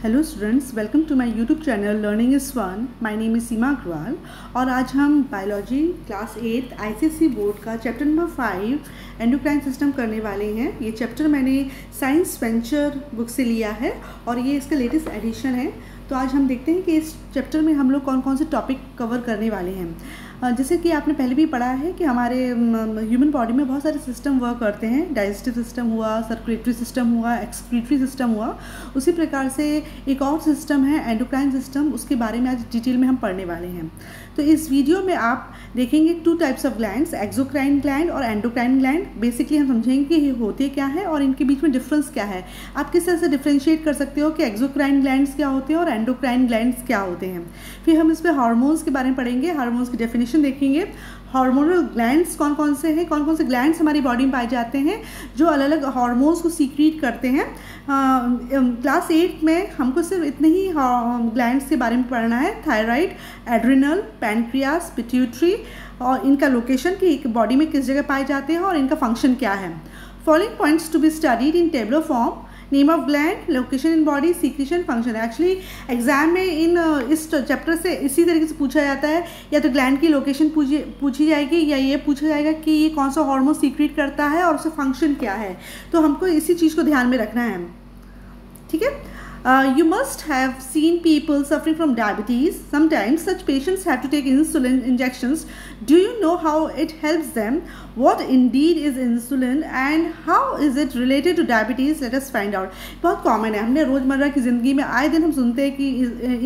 Hello students, welcome to my YouTube channel learning is fun. My name is Seema Agarwal और आज हम biology class 8 ICSE board का chapter number 5 endocrine system करने वाले हैं। ये चैप्टर मैंने साइंस वेंचर बुक से लिया है और ये इसका लेटेस्ट एडिशन है। तो आज हम देखते हैं कि इस चैप्टर में हम लोग कौन कौन से टॉपिक कवर करने वाले हैं। जैसे कि आपने पहले भी पढ़ा है कि हमारे ह्यूमन बॉडी में बहुत सारे सिस्टम वर्क करते हैं। डाइजेस्टिव सिस्टम हुआ, सर्कुलेटरी सिस्टम हुआ, एक्सक्रीटरी सिस्टम हुआ। उसी प्रकार से एक और सिस्टम है एंडोक्राइन सिस्टम, उसके बारे में आज डिटेल में हम पढ़ने वाले हैं। तो इस वीडियो में आप देखेंगे 2 types of glands, exocrine gland और एंडोक्राइन ग्लैंड। बेसिकली हम समझेंगे कि ये होते क्या है और इनके बीच में डिफरेंस क्या है। आप किस तरह से डिफ्रेंशिएट कर सकते हो कि एक्सोक्राइन ग्लैंड्स क्या होते हैं और एंडोक्राइन ग्लैंड्स क्या होते हैं। फिर हम इसमें हार्मोन्स के बारे में पढ़ेंगे, हार्मोन्स की डेफिनेशन देखेंगे। हार्मोनल ग्लैंड्स कौन कौन से हैं, कौन कौन से ग्लैंड्स हमारी बॉडी में पाए जाते हैं जो अलग अलग हार्मोन्स को सीक्रेट करते हैं। क्लास 8 में हमको सिर्फ इतने ही ग्लैंड्स के बारे में पढ़ना है, थायराइड, एड्रिनल, पैनक्रियास, पिट्यूटरी और इनका लोकेशन कि बॉडी में किस जगह पाए जाते हैं और इनका फंक्शन क्या है। Following points to be studied in tabular form: name of gland, location in body, secretion, function. Actually exam में इस चैप्टर से इसी तरीके से पूछा जाता है, या तो ग्लैंड की लोकेशन पूछी जाएगी या ये पूछा जाएगा कि ये कौन सा हार्मोन सीक्रेट करता है और उसका फंक्शन क्या है। तो हमको इसी चीज़ को ध्यान में रखना है, ठीक है। You must have seen people suffering from diabetes. Sometimes such patients have to take insulin injections. Do you know how it helps them? What indeed is insulin and how is it related to diabetes? Let us find out. बहुत common है, हमने रोज़मर्रा की ज़िंदगी में आए दिन हम सुनते हैं कि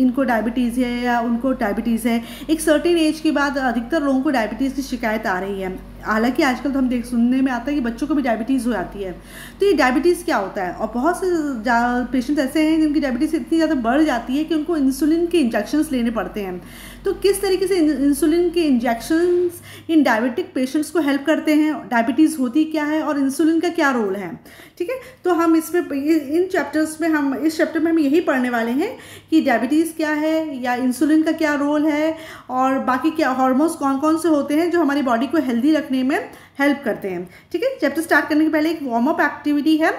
इनको डायबिटीज़ है या उनको डायबिटीज़ है। एक सर्टेन एज के बाद अधिकतर लोगों को डायबिटीज़ की शिकायत आ रही है। हालांकि आजकल तो हम सुनने में आता है कि बच्चों को भी डायबिटीज़ हो जाती है। तो ये डायबिटीज़ क्या होता है, और बहुत से पेशेंट्स ऐसे हैं जिनकी डायबिटीज़ इतनी ज़्यादा बढ़ जाती है कि उनको इंसुलिन के इंजेक्शंस लेने पड़ते हैं। तो किस तरीके से इंसुलिन के इंजेक्शंस इन डायबिटिक पेशेंट्स को हेल्प करते हैं, डायबिटीज़ होती क्या है और इंसुलिन का क्या रोल है, ठीक है। तो हम इसमें इस चैप्टर में हम यही पढ़ने वाले हैं कि डायबिटीज़ क्या है या इंसुलिन का क्या रोल है और बाकी क्या हार्मोन्स कौन कौन से होते हैं जो हमारी बॉडी को हेल्दी रखने में हेल्प करते हैं, ठीक है। चैप्टर स्टार्ट करने के पहले एक वार्म अप एक्टिविटी है।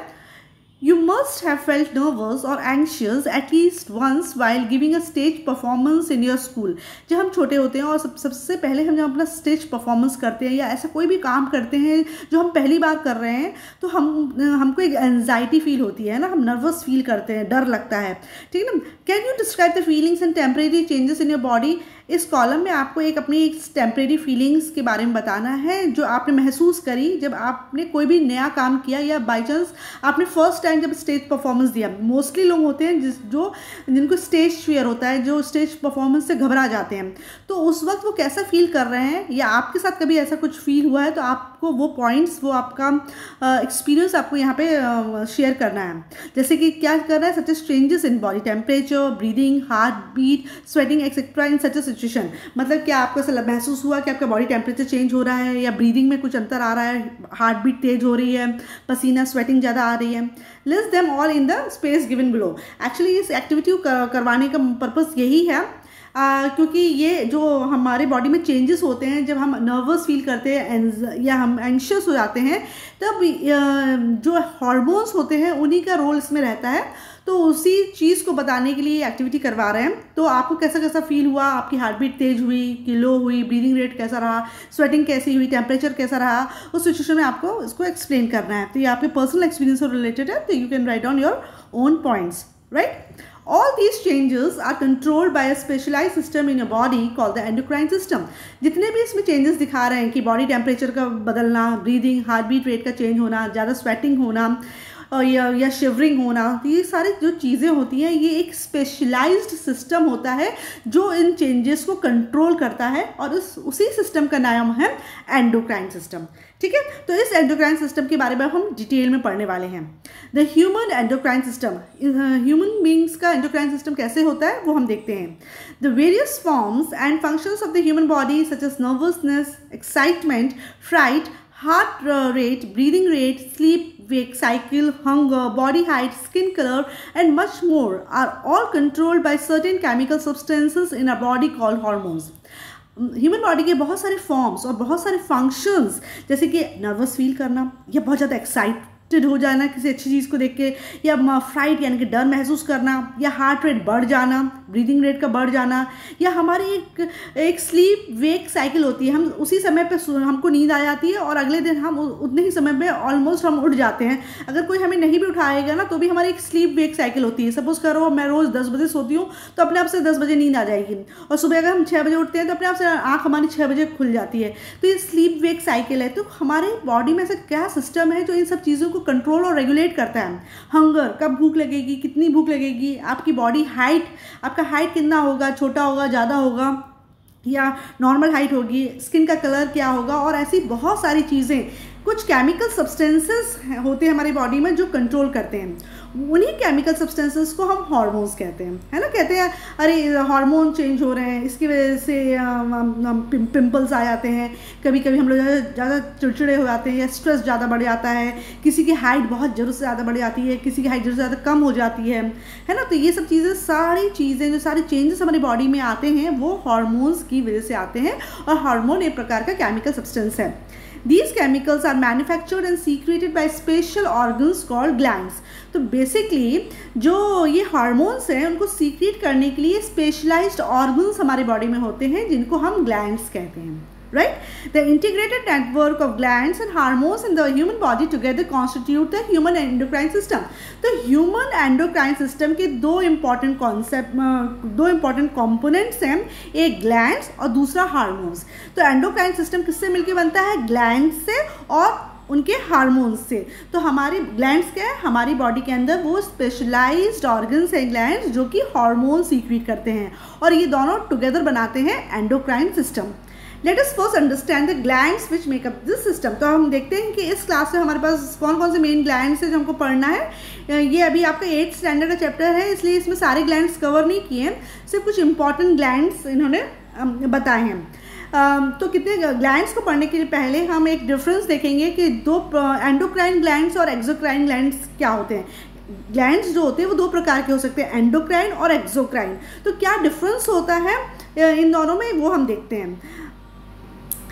You must have felt nervous or anxious at least once while giving a stage performance in your school. जब हम छोटे होते हैं और सबसे पहले हम जब अपना स्टेज परफॉर्मेंस करते हैं या ऐसा कोई भी काम करते हैं जो हम पहली बार कर रहे हैं, तो हमको एक एंजाइटी फील होती है ना, हम नर्वस फील करते हैं, डर लगता है, ठीक है ना। Can you describe the feelings and temporary changes in your body? इस कॉलम में आपको अपनी टेम्परेरी फीलिंग्स के बारे में बताना है जो आपने महसूस करी जब आपने कोई भी नया काम किया या बाई चांस आपने फर्स्ट टाइम जब स्टेज परफॉर्मेंस दिया। मोस्टली लोग होते हैं जिनको स्टेज फियर होता है, जो स्टेज परफॉर्मेंस से घबरा जाते हैं। तो उस वक्त वो कैसा फील कर रहे हैं या आपके साथ कभी ऐसा कुछ फील हुआ है तो आपको वो पॉइंट्स, वो आपका एक्सपीरियंस आपको यहाँ पे शेयर करना है। जैसे कि क्या करना है, such as changes in body temperature, breathing, heartbeat, sweating etcetera in such a situation. मतलब क्या आपको ऐसा महसूस हुआ कि आपका बॉडी टेम्परेचर चेंज हो रहा है या ब्रीदिंग में कुछ अंतर आ रहा है, हार्ट बीट तेज हो रही है, पसीना स्वेटिंग ज़्यादा आ रही है। List them all in the space given below. Actually इस एक्टिविटी को करवाने का पर्पस यही है क्योंकि ये जो हमारे बॉडी में चेंजेस होते हैं जब हम नर्वस फील करते हैं या हम एंशियस हो जाते हैं, तब जो हार्मोन्स होते हैं उन्हीं का रोल इसमें रहता है। तो उसी चीज़ को बताने के लिए एक्टिविटी करवा रहे हैं। तो आपको कैसा कैसा फील हुआ, आपकी हार्ट बीट तेज हुई कि लो हुई, ब्रीदिंग रेट कैसा रहा, स्वेटिंग कैसी हुई, टेम्परेचर कैसा रहा, उस सिचुएशन में आपको इसको एक्सप्लेन करना है। तो ये आपके पर्सनल एक्सपीरियंस से रिलेटेड है, तो you can write down your own points, right. All these changes are controlled by a specialized system in your body called the endocrine system. जितने भी इसमें चेंजेस दिखा रहे हैं कि बॉडी टेम्परेचर का बदलना, ब्रीदिंग, हार्ट बीट रेट का चेंज होना, ज़्यादा स्वेटिंग होना या शिवरिंग होना, तो ये सारी जो चीज़ें होती हैं ये एक स्पेशलाइज्ड सिस्टम होता है जो इन चेंजेस को कंट्रोल करता है और उसी सिस्टम का नाम है एंडोक्राइन सिस्टम, ठीक है। तो इस एंडोक्राइन सिस्टम के बारे में हम डिटेल में पढ़ने वाले हैं। The human endocrine system, human beings का एंडोक्राइन सिस्टम कैसे होता है वो हम देखते हैं। The various forms and functions of the human body such as nervousness, excitement, fright, heart rate, breathing rate, sleep wake cycle, hunger, body height, skin color and much more are all controlled by certain chemical substances in our body called hormones. Human body के बहुत सारे forms और बहुत सारे functions, जैसे कि nervous feel करना या बहुत ज़्यादा हो जाना किसी अच्छी चीज़ को देख के, या फ्राइट यानी कि डर महसूस करना, या हार्ट रेट बढ़ जाना, ब्रीदिंग रेट का बढ़ जाना, या हमारी एक स्लीप वेक साइकिल होती है, हम उसी समय पे हमको नींद आ जाती है और अगले दिन हम उतने ही समय पे ऑलमोस्ट हम उठ जाते हैं। अगर कोई हमें नहीं भी उठाएगा ना तो भी हमारी एक स्लीप वेक साइकिल होती है। सपोज करो मैं रोज़ 10 बजे सोती हूँ तो अपने आप से 10 बजे नींद आ जाएगी, और सुबह अगर हम 6 बजे उठते हैं तो अपने आप से आँख हमारी 6 बजे खुल जाती है। तो ये स्लीप वेक साइकिल है। तो हमारे बॉडी में ऐसा क्या सिस्टम है जो इन सब चीज़ों को कंट्रोल और रेगुलेट करता है। हंगर, कब भूख लगेगी, कितनी भूख लगेगी, आपकी बॉडी हाइट, आपका हाइट कितना होगा, छोटा होगा, ज़्यादा होगा या नॉर्मल हाइट होगी, स्किन का कलर क्या होगा, और ऐसी बहुत सारी चीज़ें। कुछ केमिकल सब्सटेंसेस होते हैं हमारी बॉडी में जो कंट्रोल करते हैं। उन्हीं केमिकल सब्सटेंसेस को हम हार्मोन्स कहते हैं, है ना। कहते हैं अरे हार्मोन चेंज हो रहे हैं, इसकी वजह से पिंपल्स आ जाते हैं, कभी कभी हम लोग ज़्यादा चिड़चिड़े हो जाते हैं, या स्ट्रेस ज़्यादा बढ़ जाता है, किसी की हाइट बहुत ज़रूरत से ज़्यादा बढ़ जाती है, किसी की हाइट ज़रूरत से ज़्यादा कम हो जाती है ना। तो ये सब चीज़ें, सारी चीज़ें, जो सारे चेंजेस हमारी बॉडी में आते हैं वो हार्मोन्स की वजह से आते हैं, और हार्मोन एक प्रकार का केमिकल सब्सटेंस है। These chemicals are manufactured and secreted by special organs called glands. तो बेसिकली जो ये हार्मोन्स हैं उनको सीक्रेट करने के लिए स्पेशलाइज्ड ऑर्गन्स हमारे बॉडी में होते हैं जिनको हम ग्लैंड्स कहते हैं, right? The integrated network of glands and hormones in the human body together constitute the human endocrine system. तो human endocrine system के दो important components हैं, एक glands और दूसरा hormones. तो endocrine system किससे मिलके बनता है? glands से और उनके हार्मोन्स से। तो हमारी ग्लैंड्स क्या है? हमारी बॉडी के अंदर वो स्पेशलाइज्ड ऑर्गन्स हैं ग्लैंड्स जो कि हार्मोन सीक्रेट करते हैं, और ये दोनों टुगेदर बनाते हैं endocrine system. Let us first understand the glands which make up this system. तो हम देखते हैं कि इस क्लास में हमारे पास कौन कौन से मेन ग्लैंड्स हैं जो हमको पढ़ना है। ये अभी आपका 8th स्टैंडर्ड का चैप्टर है, इसलिए इसमें सारे ग्लैंड्स कवर नहीं किए हैं, सिर्फ कुछ इंपॉर्टेंट ग्लैंड्स इन्होंने बताए हैं। तो कितने ग्लैंड्स को पढ़ने के पहले हम एक डिफरेंस देखेंगे कि दो एंडोक्राइन ग्लैंड्स और एक्सोक्राइन ग्लैंड्स क्या होते हैं। ग्लैंड्स जो होते हैं वो दो प्रकार के हो सकते हैं, एंडोक्राइन और एक्सोक्राइन। तो क्या डिफरेंस होता है इन दोनों में वो हम देखते हैं।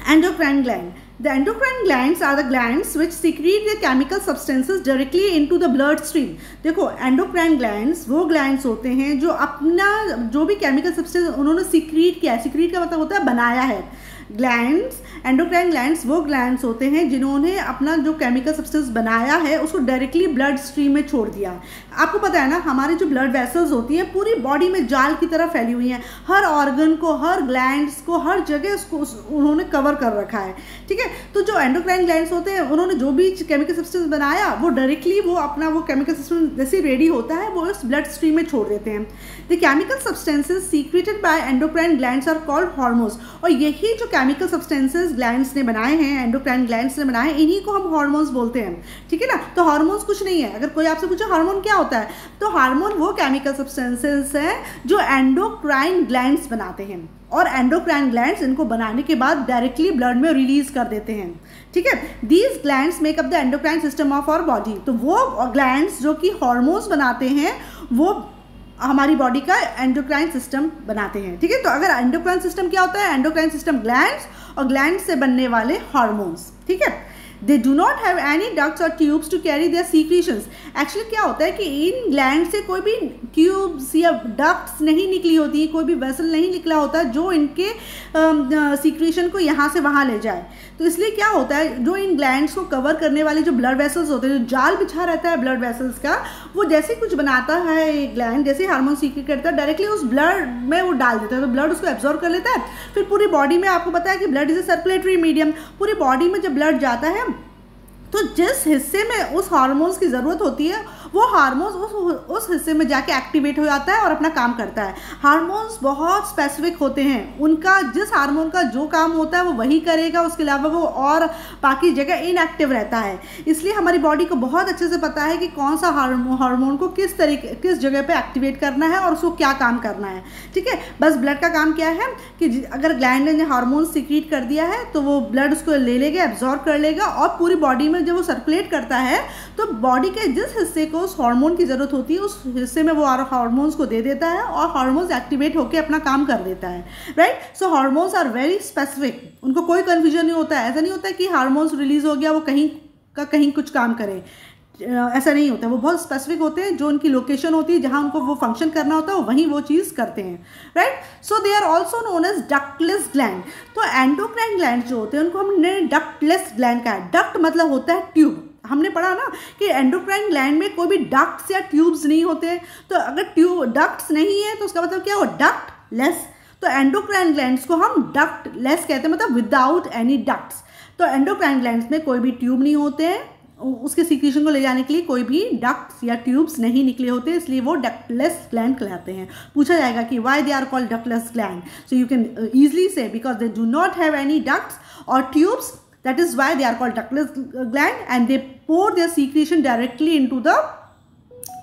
Endocrine gland, the endocrine glands are the glands which secrete the chemical substances directly into the blood stream। देखो एंडोक्राइन ग्लैंड्स वो ग्लैंड्स होते हैं जो अपना जो भी केमिकल सब्सटेंस उन्होंने सीक्रेट किया है, सीक्रेट का मतलब होता है बनाया है। ग्लैंड्स, एंडोक्राइन ग्लैंड्स वो ग्लैंड्स होते हैं जिन्होंने अपना जो केमिकल सब्सटेंस बनाया है उसको डायरेक्टली ब्लड स्ट्रीम में छोड़ दिया। आपको पता है ना, हमारी जो ब्लड वेसल्स होती हैं पूरी बॉडी में जाल की तरह फैली हुई हैं, हर ऑर्गन को, हर ग्लैंड्स को, हर जगह उसको उन्होंने कवर कर रखा है, ठीक है। तो जो एंडोक्राइन ग्लैंड्स होते हैं उन्होंने जो भी केमिकल सब्सटेंस बनाया वो डायरेक्टली वो अपना वो केमिकल सब्सटेंस जैसे रेडी होता है वो उस ब्लड स्ट्रीम में छोड़ देते हैं। The chemical substances secreted by endocrine glands are called hormones. और यही जो केमिकल सब्सटेंसेस ग्लैंड्स ने बनाए हैं, एंडोक्राइन ग्लैंड्स ने बनाए, इन्हीं को हम हार्मोन्स बोलते हैं, ठीक है ना। तो हार्मोन्स कुछ नहीं है। अगर कोई आपसे पूछे हार्मोन क्या होता है, तो हार्मोन वो केमिकल सब्सटेंसेस हैं जो एंडोक्राइन ग्लैंड्स बनाते हैं, और एंडोक्राइन ग्लैंड्स इनको बनाने के बाद डायरेक्टली ब्लड में रिलीज कर देते हैं, ठीक है। These glands make up the endocrine system of our body. तो वो ग्लैंड्स जो कि हार्मोन्स बनाते हैं वो हमारी बॉडी का एंडोक्राइन सिस्टम बनाते हैं, ठीक है। तो अगर एंडोक्राइन सिस्टम क्या होता है, एंडोक्राइन सिस्टम ग्लैंड्स और ग्लैंड्स से बनने वाले हार्मोन्स, ठीक है। They do not have any ducts और tubes to carry their secretions. Actually क्या होता है कि इन ग्लैंड से कोई भी ट्यूब्स या डक्ट्स नहीं निकली होती, कोई भी वेसल नहीं निकला होता जो इनके सीक्रेशन को यहाँ से वहाँ ले जाए। तो इसलिए क्या होता है, जो इन ग्लैंड्स को कवर करने वाले जो ब्लड वेसल्स होते हैं, जो जाल बिछा रहता है ब्लड वेसल्स का, वो जैसे कुछ बनाता है ग्लैंड, जैसे हार्मोन सीक्रेट करता है, डायरेक्टली उस ब्लड में वो डाल देता है, तो ब्लड उसको एब्जॉर्ब कर लेता है। फिर पूरी बॉडी में, आपको पता है कि blood is a circulatory medium, पूरी बॉडी में जब ब्लड जाता है तो जिस हिस्से में उस हार्मोन्स की ज़रूरत होती है वो हार्मोन्स उस हिस्से में जाके एक्टिवेट हो जाता है और अपना काम करता है। हार्मोन्स बहुत स्पेसिफिक होते हैं, उनका जिस हार्मोन का जो काम होता है वो वही करेगा, उसके अलावा वो और बाकी जगह इनएक्टिव रहता है। इसलिए हमारी बॉडी को बहुत अच्छे से पता है कि कौन सा हार्मोन को किस जगह पे एक्टिवेट करना है और उसको क्या काम करना है, ठीक है। बस ब्लड का काम क्या है कि अगर ग्लैंड ने हार्मोन सीक्रेट कर दिया है तो वो ब्लड उसको ले लेगा, एब्जॉर्ब कर लेगा, और पूरी बॉडी में जब वो सर्कुलेट करता है तो बॉडी के जिस हिस्से को उस हार्मोन की ज़रूरत होती है उस हिस्से में वो हार्मोन्स को दे देता है और हार्मोन्स एक्टिवेट होकर अपना काम कर देता है, right. So hormones are very specific, उनको कोई कन्फ्यूजन नहीं होता है। ऐसा नहीं होता है कि हार्मोन्स रिलीज हो गया वो कहीं का कहीं कुछ काम करे। ऐसा नहीं होता, वो बहुत स्पेसिफिक होते हैं, जो उनकी लोकेशन होती है जहाँ उनको वो फंक्शन करना होता है वहीं वो चीज़ करते हैं, right. So they are also known as ductless gland. तो एंडोक्राइन ग्लैंड जो होते हैं उनको हमने डक्टलेस ग्लैंड कहा है। डक्ट मतलब होता है ट्यूब, हमने पढ़ा ना कि एंडोक्राइन ग्लैंड में कोई भी डक्ट्स या ट्यूब्स नहीं होते हैं। तो अगर डक्ट्स नहीं है तो उसका मतलब क्या हो, डक्ट लेस। तो एंडोक्राइन ग्लैंड्स को हम डक्ट लेस कहते हैं, मतलब विदाउट एनी डक्ट्स। तो एंडोक्राइन ग्लैंड्स में कोई भी ट्यूब नहीं होते हैं, उसके सीक्रेशन को ले जाने के लिए कोई भी डक्ट्स या ट्यूब्स नहीं निकले होते, इसलिए वो डक्टलेस ग्लैंड कहलाते हैं। पूछा जाएगा कि why they are called ductless gland, so you can easily say because they do not have any ducts और tubes, that is why they are called ductless gland and they pour their secretion directly into the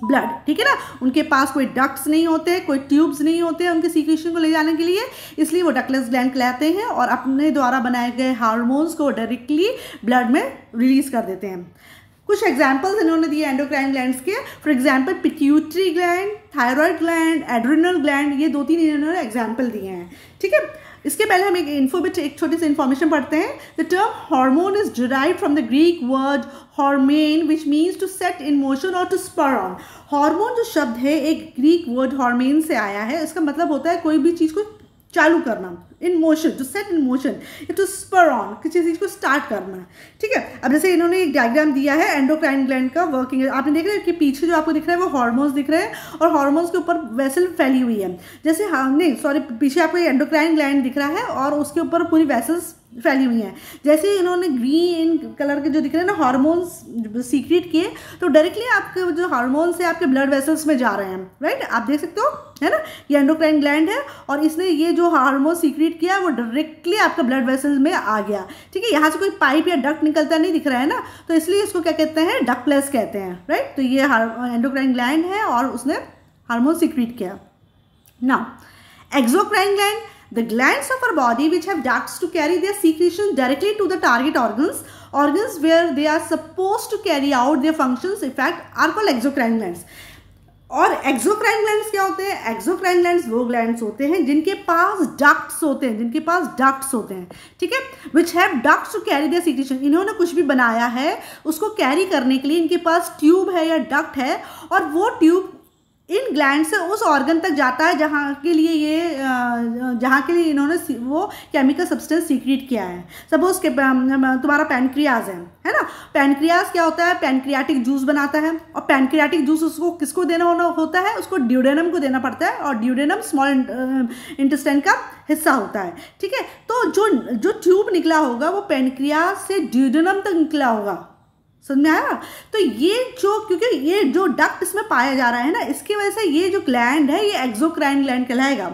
blood, ठीक है ना। उनके पास कोई ducts नहीं होते, कोई tubes नहीं होते उनके सीक्रेशन को ले जाने के लिए, इसलिए वो डक्टलेस ग्लैंड कहलाते हैं और अपने द्वारा बनाए गए हार्मोन्स को डायरेक्टली ब्लड में रिलीज कर देते हैं। कुछ एग्जाम्पल्स इन्होंने दिए एंडोक्राइन ग्लैंड्स के, for example pituitary gland, thyroid gland, adrenal gland, ये 2-3 इन्होंने एग्जाम्पल दिए हैं, ठीक है। इसके पहले हम एक छोटी सी इन्फॉर्मेशन पढ़ते हैं। The term hormone is derived from the Greek word hormaein which means to set in motion और टू स्पर ऑन। हार्मोन जो शब्द है एक ग्रीक वर्ड हॉर्मेन से आया है, इसका मतलब होता है कोई भी चीज़ को चालू करना, in motion, to set in motion, to spur on, किसी चीज़ को स्टार्ट करना, ठीक है। अब जैसे इन्होंने एक डायग्राम दिया है एंडोक्राइन ग्लैंड का वर्किंग, आपने देख रहे हैं कि पीछे जो आपको दिख रहा है वो हार्मोन्स दिख रहे हैं और हार्मोन्स के ऊपर वेसल फैली हुई है। जैसे पीछे आपको एंडोक्राइन ग्लैंड दिख रहा है और उसके ऊपर पूरी वेसल्स फैली हुई हैं। जैसे इन्होंने ग्रीन कलर के जो दिख रहे हैं ना हार्मोन्स सीक्रेट किए, तो डायरेक्टली आपके जो हार्मोन्स है आपके ब्लड वेसल्स में जा रहे हैं, राइट। आप देख सकते हो, है ना, ये एंडोक्राइन ग्लैंड है और इसने ये जो हार्मोन सीक्रेट किया वो डायरेक्टली आपका ब्लड वेसल्स में आ गया, ठीक है। यहाँ से कोई पाइप या डक्ट निकलता नहीं दिख रहा है ना, तो इसलिए इसको क्या कहते हैं, डक्टलेस कहते हैं, राइट। तो ये एंडोक्राइन ग्लैंड है और उसने हार्मोन सीक्रेट किया। Now exocrine gland, the glands of our body which have ducts to carry their secretions directly to the target organs where they are supposed to carry out their functions, in fact are called exocrine glands। और exocrine glands क्या होते हैं, exocrine glands वो glands होते हैं जिनके पास ducts होते हैं, ठीक है, which have ducts to carry their secretion. इन्होंने कुछ भी बनाया है उसको कैरी करने के लिए इनके पास ट्यूब है या डक्ट है और वो ट्यूब इन ग्लैंड से उस ऑर्गन तक जाता है जहाँ के लिए इन्होंने वो केमिकल सब्सटेंस सीक्रेट किया है। सपोज के तुम्हारा पैनक्रियाज है ना, पैनक्रियाज क्या होता है, पैनक्रियाटिक जूस बनाता है और पैनक्रियाटिक जूस उसको किसको देना होता है, उसको ड्यूडेनम को देना पड़ता है और ड्यूडेनम स्मॉल इंटेस्टाइन का हिस्सा होता है, ठीक है। तो जो ट्यूब निकला होगा वो पैनक्रियाज से ड्यूडेनम तक निकला होगा, समझ में आया। तो ये क्योंकि ये जो डक्ट इसमें पाया जा रहा है ना, इसकी वजह से ये जो ग्लैंड है ये एक्सोक्राइन ग्लैंड कहलाएगा,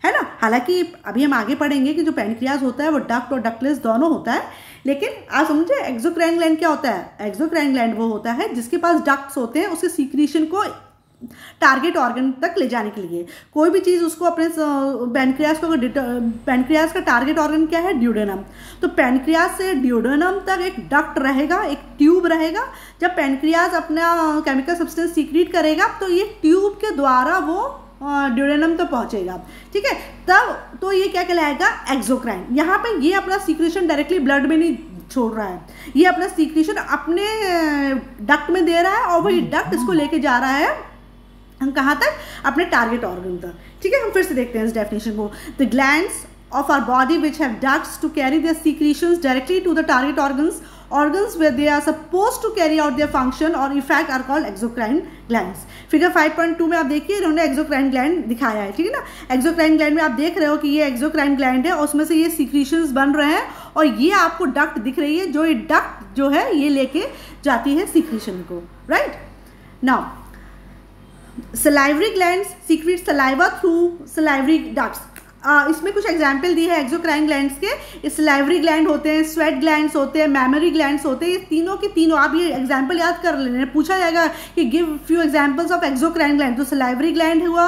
है ना। हालांकि अभी हम आगे पढ़ेंगे कि जो पैनक्रियाज होता है वो डक्ट और डक्टलेस दोनों होता है, लेकिन आप समझे एक्सोक्राइन ग्लैंड क्या होता है। एक्सोक्राइन ग्लैंड वो होता है जिसके पास डक्ट्स होते हैं उसके सीक्रेशन को टारगेट ऑर्गन तक ले जाने के लिए। कोई भी चीज़ उसको अपने पैनक्रियाज का टारगेट ऑर्गन क्या है, ड्यूडेनम। तो पैनक्रियाज से ड्यूडेनम तक एक डक्ट रहेगा, एक ट्यूब रहेगा। जब पैनक्रियाज अपना केमिकल सब्सटेंस सीक्रेट करेगा तो ये ट्यूब के द्वारा वो ड्यूडेनम तक पहुंचेगा, ठीक है। तब तो ये क्या कहलाएगा, एक्सोक्राइन। यहाँ पे ये अपना सीक्रेशन डायरेक्टली ब्लड में नहीं छोड़ रहा है, ये अपना सीक्रेशन अपने डक्ट में दे रहा है और वही डक्ट इसको लेके जा रहा है हम कहाँ तक, अपने टारगेट ऑर्गन तक, ठीक है। हम फिर से देखते हैं इस डेफिनेशन को। The glands of our body which have ducts to carry their secretions directly to the target organs where they are supposed to carry out their function or effect are called exocrine glands। Figure 5.2 में आप देखिए इन्होंने exocrine gland दिखाया है, ठीक है ना। Exocrine gland में आप देख रहे हो कि ये एक्सोक्राइन ग्लैंड है और उसमें से ये सीक्रेशंस बन रहे हैं और ये आपको डक्ट दिख रही है, जो ये डक्ट जो है ये लेके जाती है सीक्रेशन को, right. Now salivary glands secret saliva through salivary ducts. इसमें कुछ एग्जाम्पल दिए हैं एक्सोक्राइन ग्लैंड्स के। सलाइवरी ग्लैंड होते हैं, स्वेट ग्लैंड्स होते हैं, मैमरी ग्लैंड्स होते हैं। ये तीनों के तीनों आप ये एग्जाम्पल याद कर लेना, पूछा जाएगा कि give few examples of exocrine gland. तो सलाइवरी ग्लैंड हुआ,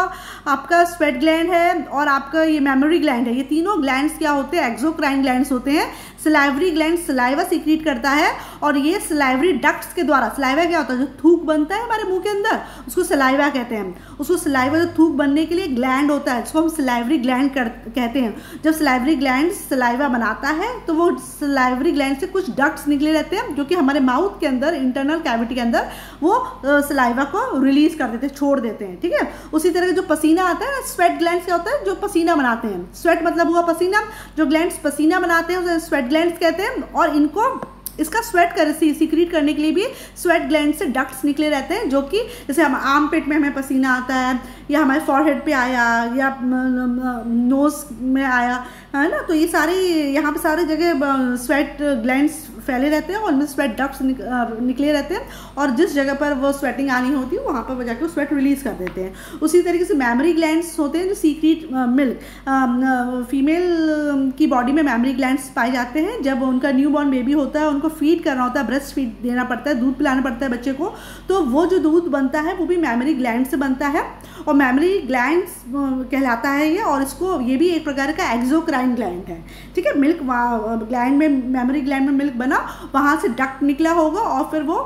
आपका स्वेट ग्लैंड है और आपका ये मैमरी ग्लैंड है। ये तीनों ग्लैंड्स क्या होते हैं, एक्सोक्राइन ग्लैंड्स होते हैं। सलाइवरी ग्लैंड सलाइवा सीक्रेट करता है और ये सलाइवरी डक्ट्स के द्वारा, सलाइवा क्या होता है, जो थूक बनता है हमारे मुंह के अंदर उसको सलाइवा कहते हैं। उसको सलाइवा जो थूक बनने के लिए ग्लैंड होता है जिसको हम सलाइवरी ग्लैंड कहते हैं। जब सलाइवरी ग्लैंड सलाइवा बनाता है तो वो सलाइवरी ग्लैंड से कुछ डक्ट्स निकले रहते हैं जो कि हमारे माउथ के अंदर, इंटरनल कैविटी के अंदर वो सलाइवा को रिलीज कर देते हैं, छोड़ देते हैं, ठीक है। उसी तरह जो पसीना आता है, स्वेट ग्लैंड्स क्या होता है, जो पसीना बनाते हैं, स्वेट मतलब हुआ पसीना, जो ग्लैंड्स पसीना बनाते हैं उसे स्वेट ग्लैंड्स कहते हैं। और इनको इसका स्वेट सीक्रेट करने के लिए भी स्वेट ग्लैंड से डक्ट्स निकले रहते हैं, जो कि जैसे हम आर्म पिट में हमें पसीना आता है या हमारे फॉरहेड पे आया या नोज में आया, है ना, तो ये सारे यहाँ पे सारे जगह स्वेट ग्लैंड्स फैले रहते हैं और उनमें स्वेट डक्ट्स निकले रहते हैं और जिस जगह पर वो स्वेटिंग आनी होती है वहाँ पर वो जाकर स्वेट रिलीज कर देते हैं। उसी तरीके से मैमरी ग्लैंड्स होते हैं जो सीक्रेट मिल्क, फीमेल की बॉडी में मैमरी ग्लैंड्स पाए जाते हैं। जब उनका न्यूबॉर्न बेबी होता है, उनको फीड करना होता है, ब्रेस्ट फीड देना पड़ता है, दूध पिलाना पड़ता है बच्चे को, तो वो जो दूध बनता है वो भी मैमरी ग्लैंड से बनता है और मैमरी ग्लैंड्स कहलाता है ये। और इसको ये भी एक प्रकार का एक्सोक्राइन ग्लैंड है, ठीक है। मिल्क ग्लैंड में, मैमरी ग्लैंड में मिल्क बना, वहाँ से डक्ट निकला होगा और फिर वो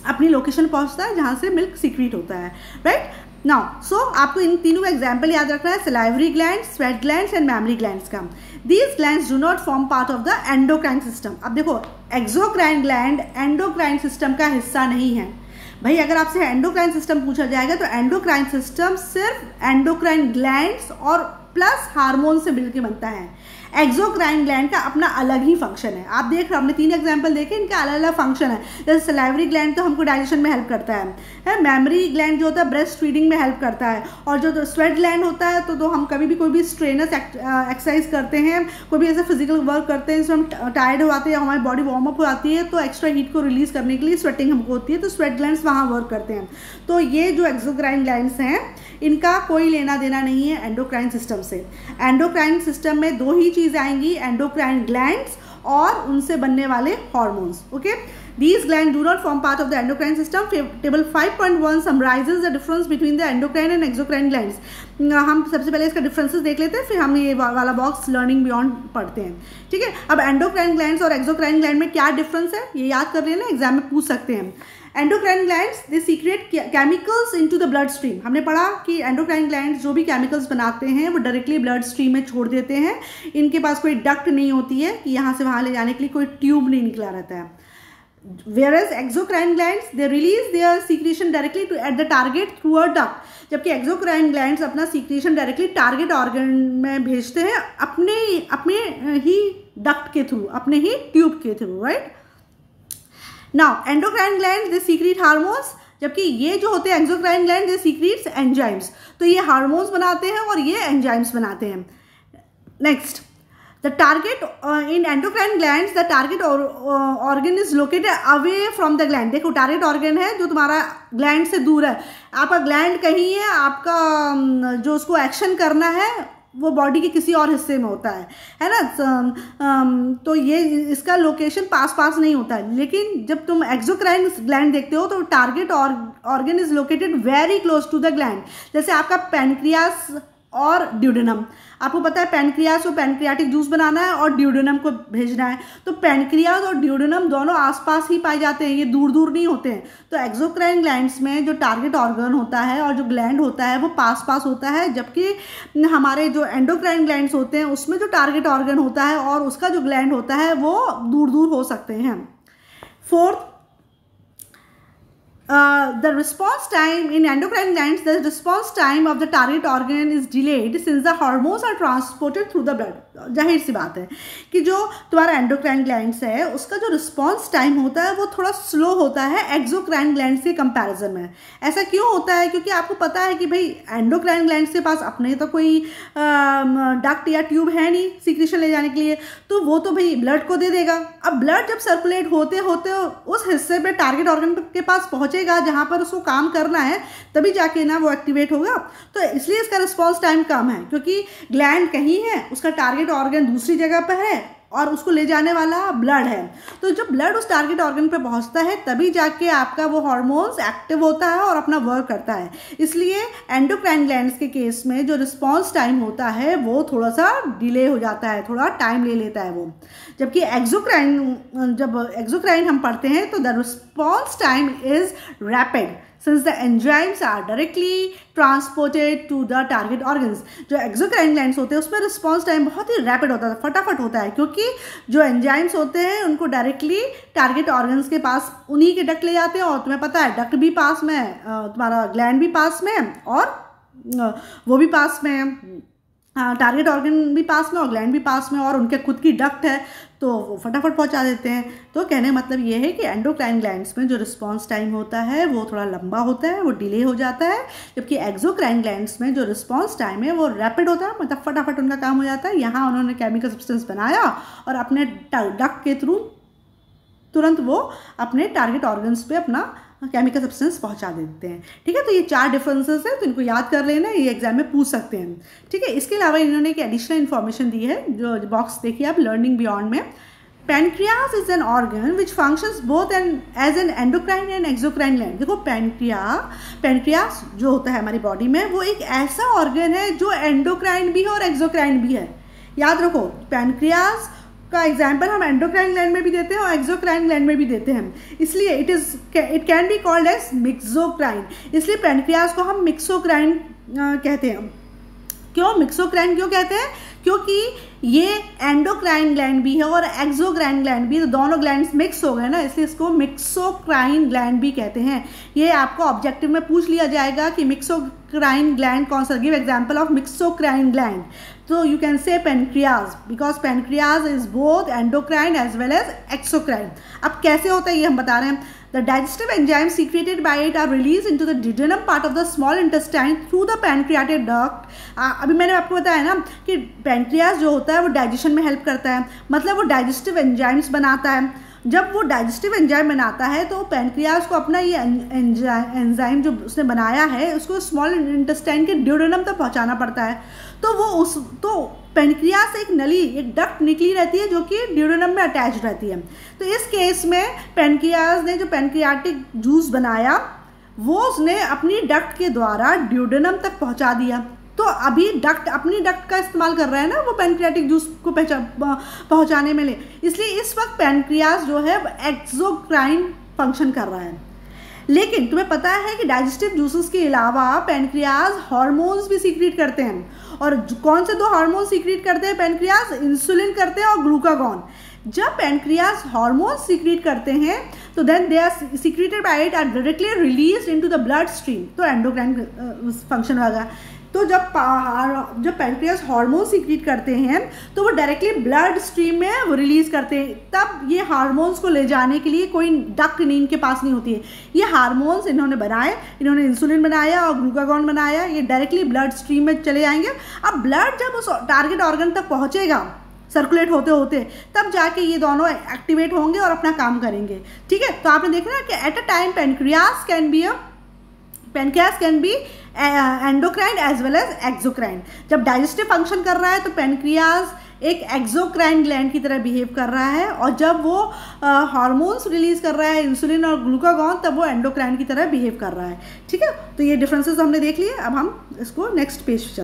अपनी लोकेशन पहुँचता है जहाँ से मिल्क सीक्रेट होता है, राइट। नाउ सो आपको इन तीनों का एग्जाम्पल याद रखना है, salivary gland, sweat glands and mammary glands का। These glands do not form part of the endocrine system. अब देखो, एक्सोक्राइन ग्लैंड एंडोक्राइन सिस्टम का हिस्सा नहीं है भाई। अगर आपसे एंडोक्राइन सिस्टम पूछा जाएगा तो एंडोक्राइन सिस्टम सिर्फ एंडोक्राइन ग्लैंड्स और प्लस हार्मोन से मिलकर बनता है। एक्सोक्राइन ग्लैंड का अपना अलग ही फंक्शन है। आप देख रहे हो, हमने 3 एग्जांपल देखे, इनका अलग अलग फंक्शन है। जैसे सलाइवरी ग्लैंड तो हमको डाइजेशन में हेल्प करता है, मैमरी ग्लैंड जो होता है ब्रेस्ट फीडिंग में हेल्प करता है, और जो स्वेट ग्लैंड होता है तो हम कभी भी कोई भी स्ट्रेनस एक्सरसाइज करते हैं, कोई भी ऐसा फिजिकल वर्क करते हैं जिसमें हम टायर्ड हो जाते हैं, हमारी बॉडी वार्म अप हो जाती है, तो एक्स्ट्रा हीट को रिलीज करने के लिए स्वेटिंग हमको होती है, तो स्वेट ग्लैंड्स वहाँ वर्क करते हैं। तो ये जो एक्सोक्राइन ग्लैंड्स हैं इनका कोई लेना देना नहीं है एंडोक्राइन सिस्टम से। एंडोक्राइन सिस्टम में 2 ही चीज़ आएंगी, एंडोक्राइन ग्लैंड्स और उनसे बनने वाले hormones, okay. These glands do not form part of the endocrine system. Table 5.1 summarizes the difference between the endocrine and exocrine glands. हम सबसे पहले इसका डिफरेंसेस देख लेते हैं, फिर हम ये वाला बॉक्स लर्निंग बियॉन्ड पढ़ते हैं, ठीक है। अब एंडोक्राइन ग्लैंड्स और एक्सोक्राइन ग्लैंड में क्या डिफरेंस है ये याद कर लेना, एग्जाम में पूछ सकते हैं। Endocrine glands they secret chemicals into the blood stream. हमने पढ़ा कि एंडोक्राइन ग्लैंड्स जो भी केमिकल्स बनाते हैं वो डायरेक्टली ब्लड स्ट्रीम में छोड़ देते हैं। इनके पास कोई डक्ट नहीं होती है कि यहाँ से वहाँ ले जाने के लिए कोई ट्यूब नहीं निकला रहता है। Whereas exocrine glands they release their secretion directly to at the target through a duct. जबकि exocrine glands अपना secretion directly target organ में भेजते हैं अपने ही duct के थ्रू, अपने ही ट्यूब के through, right? Now endocrine glands they secrete hormones, जबकि ये जो होते हैं exocrine glands they secrete enzymes। तो ये हार्मोन्स बनाते हैं और ये एंजाइम्स बनाते हैं। Next, the target in endocrine glands the target organ is located away from the gland। देखो टारगेट ऑर्गन है जो तुम्हारा ग्लैंड से दूर है, आपका ग्लैंड कहीं है, आपका जो उसको एक्शन करना है वो बॉडी के किसी और हिस्से में होता है ना। तो ये इसका लोकेशन पास नहीं होता है। लेकिन जब तुम एक्सोक्राइन ग्लैंड देखते हो तो target organ is located very close to the gland. जैसे आपका पैनक्रियास और ड्यूडेनम, आपको पता है पैनक्रियास को पैनक्रियाटिक जूस बनाना है और ड्यूडेनम को भेजना है, तो पैनक्रियास और ड्यूडेनम दोनों आसपास ही पाए जाते हैं, ये दूर नहीं होते हैं। तो एक्सोक्राइन ग्लैंड्स में जो टारगेट ऑर्गन होता है और जो ग्लैंड होता है वो पास होता है, जबकि हमारे जो एंडोक्राइन ग्लैंड्स होते हैं उसमें जो टारगेट ऑर्गन होता है और उसका जो ग्लैंड होता है वो दूर हो सकते हैं। Fourth, the response time in endocrine glands, the response time of the target organ is delayed since the hormones are transported through the blood। जाहिर सी बात है कि जो तुम्हारा एंडोक्राइन ग्लैंड्स है उसका जो रिस्पॉन्स टाइम होता है वो थोड़ा स्लो होता है एक्सोक्राइन ग्लैंड्स के कंपैरिजन में। ऐसा क्यों होता है? क्योंकि आपको पता है कि भाई एंडोक्राइन ग्लैंड्स के पास अपने तो कोई डक्ट या ट्यूब है नहीं सीक्रेशन ले जाने के लिए, तो वो तो भाई ब्लड को दे देगा। अब ब्लड जब सर्कुलेट होते होते उस हिस्से पे टारगेट ऑर्गन के पास पहुंचेगा जहां पर उसको काम करना है, तभी जाके ना वो एक्टिवेट होगा। तो इसलिए इसका रिस्पॉन्स टाइम कम है, क्योंकि ग्लैंड कहीं है, उसका टारगेट ऑर्गन दूसरी जगह पर है और उसको ले जाने वाला ब्लड है। तो जब ब्लड उस टारगेट ऑर्गन पे पहुंचता है तभी जाके आपका वो हार्मोन्स एक्टिव होता है और अपना वर्क करता है। इसलिए एंडोक्राइन ग्लैंड्स के केस में जो रिस्पॉन्स टाइम होता है वो थोड़ा सा डिले हो जाता है, थोड़ा टाइम ले लेता है वो। जबकि जब एक्सोक्राइन हम पढ़ते हैं तो the response time is rapid since the enzymes are directly transported to the target organs। जो एक्सोक्राइन ग्लैंड्स होते हैं उसमें रिस्पॉन्स टाइम बहुत ही रैपिड होता है, फटाफट होता है, क्योंकि जो एंजाइम्स होते हैं उनको डायरेक्टली टारगेट ऑर्गन्स के पास उन्हीं के डक्ट ले जाते हैं। और तुम्हें पता है डक्ट भी पास में है, तुम्हारा ग्लैंड भी पास में है और वो भी पास में है, टारगेट ऑर्गन भी पास में और ग्लैंड भी पास में, और उनके खुद की डक्ट है तो वो फटाफट पहुंचा देते हैं। तो कहने का मतलब ये है कि एंडोक्राइन ग्लैंड्स में जो रिस्पॉन्स टाइम होता है वो थोड़ा लंबा होता है, वो डिले हो जाता है। जबकि एक्सोक्राइन ग्लैंड्स में जो रिस्पॉन्स टाइम है वो रैपिड होता है, मतलब फटाफट उनका काम हो जाता है। यहाँ उन्होंने केमिकल सब्सटेंस बनाया और अपने डक्ट के थ्रू तुरंत वो अपने टारगेट ऑर्गन्स पे अपना केमिकल सब्सटेंस पहुंचा देते हैं। ठीक है, तो ये 4 डिफरेंसेस हैं, तो इनको याद कर लेना, ये एग्जाम में पूछ सकते हैं। ठीक है, इसके अलावा इन्होंने एक एडिशनल इन्फॉर्मेशन दी है, जो बॉक्स देखिए आप लर्निंग बियॉन्ड में। Pancreas is an organ which functions both as an endocrine and exocrine gland. देखो पैनक्रियास जो होता है हमारी बॉडी में वो एक ऐसा ऑर्गन है जो एंडोक्राइन भी है और एक्सोक्राइन भी है। याद रखो, पैनक्रियास का एग्जाम्पल हम एंडोक्राइन ग्लैंड में भी देते हैं और एक्सोक्राइन ग्लैंड में भी देते हैं, इसलिए it can be called as mixocrine. इसलिए पैनक्रियास को हम मिक्सोक्राइन कहते हैं। क्यों मिक्सोक्राइन क्यों कहते हैं? क्योंकि ये एंडोक्राइन ग्लैंड भी है और एक्सोक्राइन ग्लैंड भी, तो दोनों ग्लैंड्स मिक्स हो गए ना, इसलिए इसको मिक्सोक्राइन ग्लैंड भी कहते हैं। ये आपको ऑब्जेक्टिव में पूछ लिया जाएगा कि मिक्सोक्राइन ग्लैंड कौन सा, give example of mixocrine gland. तो you can say pancreas, because pancreas is both endocrine as well as exocrine. अब कैसे होता है ये हम बता रहे हैं। The digestive enzymes secreted by it are released into the duodenum part of the small intestine through the pancreatic duct। अभी मैंने आपको बताया ना कि पैनक्रियास जो होता है वो डाइजेशन में हेल्प करता है, मतलब वो डाइजेस्टिव एंजाइम्स बनाता है। जब वो डाइजेस्टिव एंजाइम बनाता है तो पैनक्रियास को अपना ये एंजाइम जो उसने बनाया है उसको स्मॉल इंटेस्टाइन के ड्यूडेनम तक पहुंचाना पड़ता है। तो पैनक्रियास से एक नली, एक डक्ट निकली रहती है जो कि ड्यूडेनम में अटैच रहती है। तो इस केस में पैनक्रियास ने जो पैनक्रियाटिक जूस बनाया वो उसने अपनी डक्ट के द्वारा ड्यूडेनम तक पहुंचा दिया। तो अभी अपनी डक्ट का इस्तेमाल कर रहा है ना वो पैनक्रियाटिक जूस को पहुंचाने में, इसलिए इस वक्त पैनक्रियास जो है एक्सोक्राइन फंक्शन कर रहा है। लेकिन तुम्हें पता है कि डाइजेस्टिव जूसेस के अलावा पैनक्रियास हार्मोन्स भी सीक्रेट करते हैं। और कौन से 2 हार्मोन सीक्रेट करते हैं पैनक्रियास? इंसुलिन करते हैं और ग्लूकागॉन। जब पैनक्रियास हार्मोन सीक्रेट करते हैं तो then they are secreted by it are directly released into the bloodstream, तो एंडोक्राइन फंक्शन होगा। तो जब पैनक्रियास हार्मोन सीक्रेट करते हैं तो वो डायरेक्टली ब्लड स्ट्रीम में वो रिलीज करते हैं। तब ये हार्मोन्स को ले जाने के लिए कोई डक्ट इनके पास नहीं होती है। ये हार्मोन्स इन्होंने बनाए, इन्होंने इंसुलिन बनाया और ग्लूकागॉन बनाया, ये डायरेक्टली ब्लड स्ट्रीम में चले जाएंगे। अब ब्लड जब उस टारगेट ऑर्गन तक पहुंचेगा सर्कुलेट होते होते, तब जाके ये दोनों एक्टिवेट होंगे और अपना काम करेंगे। ठीक है, तो आपने देखा ना कि at a time pancreas can be endocrine as well as exocrine. जब डाइजेस्टिव फंक्शन कर रहा है तो पैनक्रियास एक एक्सोक्राइन ग्लैंड की तरह बिहेव कर रहा है, और जब वो हार्मोन्स रिलीज कर रहा है इंसुलिन और ग्लूकागॉन तब वो एंडोक्राइन की तरह बिहेव कर रहा है। ठीक है, तो ये डिफरेंसेस हमने देख लिए। अब हम इसको नेक्स्ट पेज